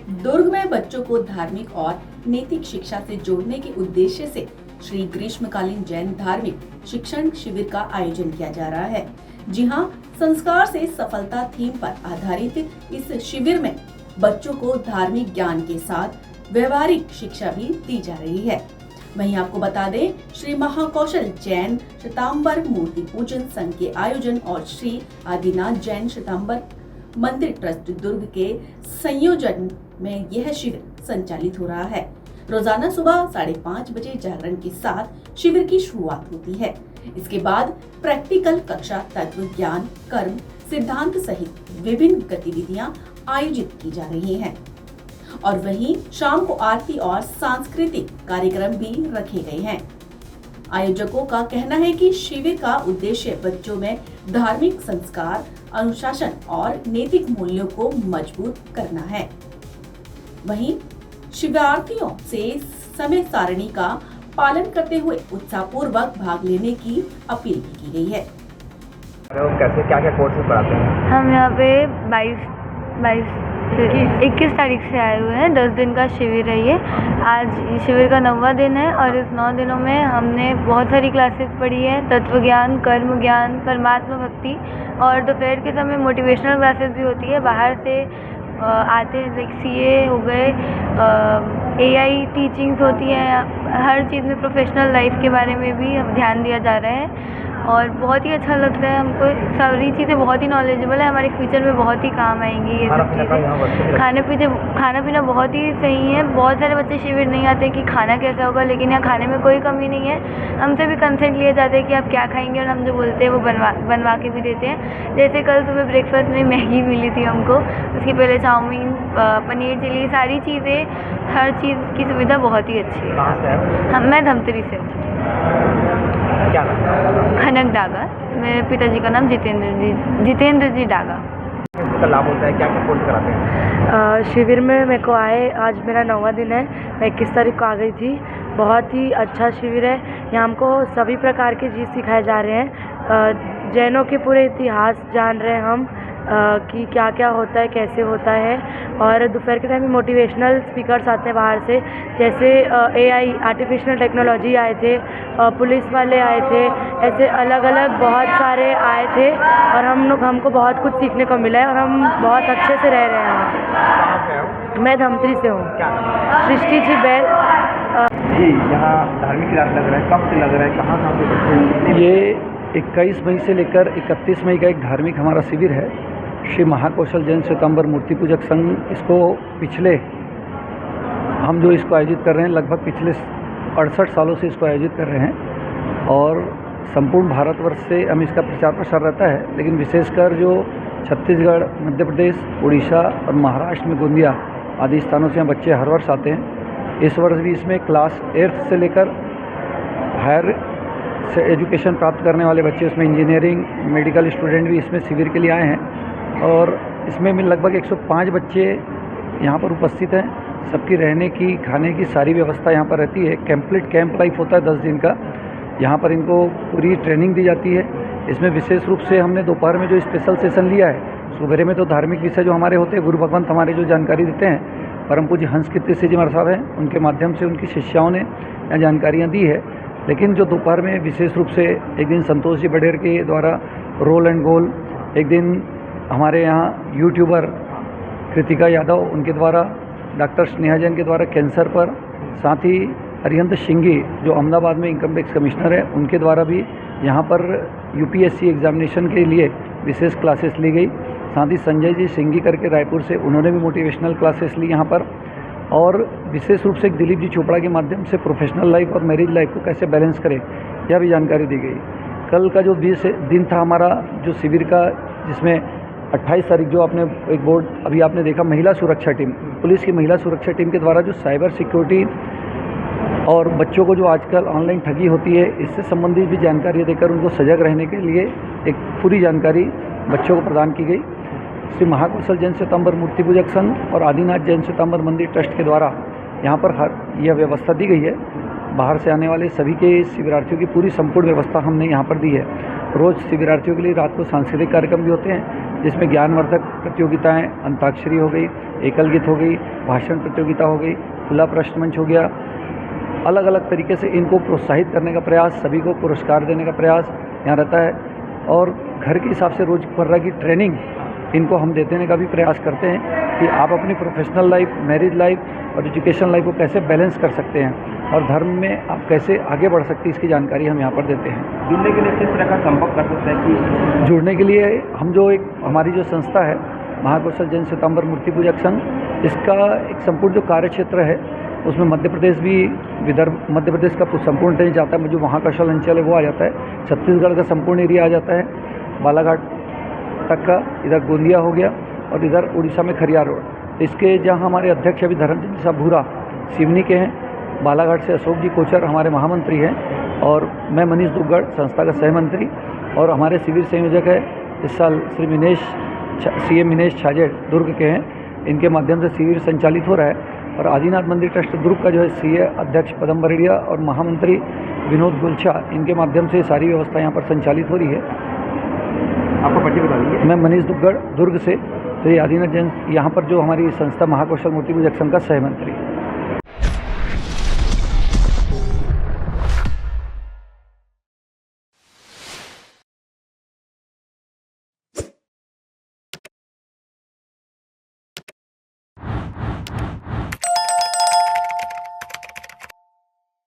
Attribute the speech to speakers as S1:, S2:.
S1: दुर्ग में बच्चों को धार्मिक और नैतिक शिक्षा से जोड़ने के उद्देश्य से श्री ग्रीष्मकालीन जैन धार्मिक शिक्षण शिविर का आयोजन किया जा रहा है। जी हां, संस्कार से सफलता थीम पर आधारित इस शिविर में बच्चों को धार्मिक ज्ञान के साथ व्यवहारिक शिक्षा भी दी जा रही है। वहीं आपको बता दें, श्री महाकौशल जैन श्वेतांबर मूर्ति पूजन संघ के आयोजन और श्री आदिनाथ जैन श्वेतांबर मंदिर ट्रस्ट दुर्ग के संयोजन में यह शिविर संचालित हो रहा है। रोजाना सुबह 5:30 बजे जागरण के साथ शिविर की शुरुआत होती है। इसके बाद प्रैक्टिकल कक्षा, तत्व ज्ञान, कर्म सिद्धांत सहित विभिन्न गतिविधियां आयोजित की जा रही हैं और वहीं शाम को आरती और सांस्कृतिक कार्यक्रम भी रखे गए हैं। आयोजकों का कहना है कि शिविर का उद्देश्य बच्चों में धार्मिक संस्कार, अनुशासन और नैतिक मूल्यों को मजबूत करना है। वहीं शिविरार्थियों से समय सारणी का पालन करते हुए उत्साहपूर्वक भाग लेने की अपील भी की गई है।
S2: कैसे क्या क्या कोर्सेज पढ़ाते हैं?
S3: हम यहाँ पे 21 तारीख से आए हुए हैं। 10 दिन का शिविर है ये। आज शिविर का 9वां दिन है और इस 9 दिनों में हमने बहुत सारी क्लासेस पढ़ी है। तत्व ज्ञान, कर्म ज्ञान, परमात्मा भक्ति और दोपहर के समय मोटिवेशनल क्लासेस भी होती है। बाहर से आते हैं, लाइक CA हो गए, AI टीचिंग्स होती हैं। हर चीज़ में प्रोफेशनल लाइफ के बारे में भी ध्यान दिया जा रहा है और बहुत ही अच्छा लगता है हमको। सारी चीज़ें बहुत ही नॉलेजेबल है, हमारे फ्यूचर में बहुत ही काम आएंगी ये सब चीज़ें। खाना पीना बहुत ही सही है। बहुत सारे बच्चे शिविर नहीं आते कि खाना कैसा होगा, लेकिन यहाँ खाने में कोई कमी नहीं है। हमसे भी कंसेंट लिए जाते हैं कि आप क्या खाएंगे और हम जो बोलते हैं वो बनवा के भी देते हैं। जैसे कल सुबह ब्रेकफास्ट में मैगी मिली थी हमको, उसके पहले चाउमीन, पनीर चिली, सारी चीज़ें, हर चीज़ की सुविधा बहुत ही अच्छी है। मैं धमतरी से हूँ।
S2: क्या नाम है?
S3: खनक डागा। मेरे पिताजी का नाम जितेंद्र जी डागा।
S2: इसका लाभ होता है, क्या क्या कोर्स कराते हैं?
S4: शिविर में मेरे को आए, आज मेरा 9वां दिन है। मैं 21 तारीख को आ गई थी। बहुत ही अच्छा शिविर है। यहाँ हमको सभी प्रकार की चीज़ सिखाए जा रहे हैं। जैनों के पूरे इतिहास जान रहे हैं हम कि क्या क्या होता है, कैसे होता है। और दोपहर के टाइम में मोटिवेशनल स्पीकर्स आते हैं बाहर से, जैसे AI आर्टिफिशियल टेक्नोलॉजी आए थे, पुलिस वाले आए थे, ऐसे अलग अलग बहुत सारे आए थे और हमको बहुत कुछ सीखने को मिला है और हम बहुत अच्छे से रह रहे हैं। मैं धमतरी से हूँ। सृष्टि जी बैल।
S2: जी, यहाँ धार्मिक क्लास लग रहा है, कब से लग रहा है, कहाँ से बच्चे?
S5: ये 21 मई से लेकर 31 मई का एक धार्मिक हमारा शिविर है। श्री महाकौशल जैन श्वेतांबर मूर्ति पूजक संघ इसको हम जो इसको आयोजित कर रहे हैं, लगभग पिछले 68 सालों से इसको आयोजित कर रहे हैं और संपूर्ण भारतवर्ष से हम इसका प्रचार प्रसार रहता है। लेकिन विशेषकर जो छत्तीसगढ़, मध्य प्रदेश, उड़ीसा और महाराष्ट्र में गोंदिया आदि स्थानों से यहाँ बच्चे हर वर्ष आते हैं। इस वर्ष भी इसमें क्लास 8th से लेकर हायर से एजुकेशन प्राप्त करने वाले बच्चे, उसमें इंजीनियरिंग, मेडिकल स्टूडेंट भी इसमें शिविर के लिए आए हैं और इसमें लगभग 105 बच्चे यहाँ पर उपस्थित हैं। सबकी रहने की, खाने की सारी व्यवस्था यहाँ पर रहती है। कंप्लीट कैंप लाइफ होता है 10 दिन का। यहाँ पर इनको पूरी ट्रेनिंग दी जाती है। इसमें विशेष रूप से हमने दोपहर में जो स्पेशल सेशन लिया है, सुबह में तो धार्मिक विषय जो हमारे होते हैं, गुरु भगवंत हमारे जो जानकारी देते हैं, परम पूज्य हंस कीर्ति सिंह जी महाराज साहब हैं, उनके माध्यम से उनकी शिष्याओं ने यहाँ जानकारियाँ दी है। लेकिन जो दोपहर में विशेष रूप से एक दिन संतोष जी बडेर के द्वारा रोल एंड गोल, एक दिन हमारे यहाँ यूट्यूबर कृतिका यादव उनके द्वारा, डॉक्टर स्नेहा जैन के द्वारा कैंसर पर, साथ ही अरिहंत सिंघी जो अहमदाबाद में इनकम टैक्स कमिश्नर है, उनके द्वारा भी यहाँ पर UPSC एग्जामिनेशन के लिए विशेष क्लासेस ली गई। साथ ही संजय जी सिंघी करके रायपुर से, उन्होंने भी मोटिवेशनल क्लासेस ली यहाँ पर। और विशेष रूप से एक दिलीप जी चोपड़ा के माध्यम से प्रोफेशनल लाइफ और मैरिज लाइफ को कैसे बैलेंस करें, यह भी जानकारी दी गई। कल का जो 20 दिन था हमारा जो शिविर का, जिसमें 28 तारीख जो आपने एक बोर्ड अभी आपने देखा, महिला सुरक्षा टीम, पुलिस की महिला सुरक्षा टीम के द्वारा जो साइबर सिक्योरिटी और बच्चों को जो आजकल ऑनलाइन ठगी होती है, इससे संबंधित भी जानकारी देकर उनको सजग रहने के लिए एक पूरी जानकारी बच्चों को प्रदान की गई। श्री महाकौशल जैन श्वेतांबर मूर्ति पूजक संघ और आदिनाथ जैन श्वेतांबर मंदिर ट्रस्ट के द्वारा यहाँ पर यह व्यवस्था दी गई है। बाहर से आने वाले सभी के शिविरार्थियों की पूरी संपूर्ण व्यवस्था हमने यहाँ पर दी है। रोज़ शिविरार्थियों के लिए रात को सांस्कृतिक कार्यक्रम भी होते हैं, जिसमें ज्ञानवर्धक प्रतियोगिताएं, अंताक्षरी हो गई, एकल गीत हो गई, भाषण प्रतियोगिता हो गई, खुला प्रश्न मंच हो गया। अलग अलग तरीके से इनको प्रोत्साहित करने का प्रयास, सभी को पुरस्कार देने का प्रयास यहाँ रहता है। और घर के हिसाब से रोज़मर्रा की ट्रेनिंग इनको हम देने का भी प्रयास करते हैं कि आप अपनी प्रोफेशनल लाइफ, मैरिज लाइफ और एजुकेशन लाइफ को कैसे बैलेंस कर सकते हैं और धर्म में आप कैसे आगे बढ़ सकते हैं, इसकी जानकारी हम यहाँ पर देते हैं।
S2: जुड़ने के लिए किस तरह का संपर्क कर सकते हैं कि
S5: जुड़ने के लिए हम जो हमारी जो संस्था है महाकौशल जैन श्वेतांबर मूर्ति पूजक संघ, इसका एक संपूर्ण जो कार्य क्षेत्र है उसमें मध्य प्रदेश भी, विदर्भ मध्य प्रदेश का संपूर्ण रेंज आता है, जो महाकौशल अंचल है वो आ जाता है, छत्तीसगढ़ का संपूर्ण एरिया आ जाता है, बालाघाट तक का, इधर गोंदिया हो गया और इधर उड़ीसा में खरियार रोड। इसके जहाँ हमारे अध्यक्ष अभी धर्मचंद साहब भूरा सिवनी के हैं, बालाघाट से अशोक जी कोचर हमारे महामंत्री हैं और मैं मनीष दुग्गड़ संस्था का सहमंत्री, और हमारे शिविर संयोजक है इस साल श्री CA मिनेश छाजेड़ दुर्ग के हैं। इनके माध्यम से शिविर संचालित हो रहा है। और आदिनाथ मंदिर ट्रस्ट दुर्ग का जो है CA अध्यक्ष पदम बरेडिया और महामंत्री विनोद गुलछा, इनके माध्यम से सारी व्यवस्था यहाँ पर संचालित हो रही है।
S2: आपको परिचय बता दीजिए।
S5: मैं मनीष दुग्गड़ दुर्ग से, तो ये आदिनाथ जैन यहाँ पर जो हमारी संस्था महाकौशल मूर्ति पूजक संघ का सहमंत्री।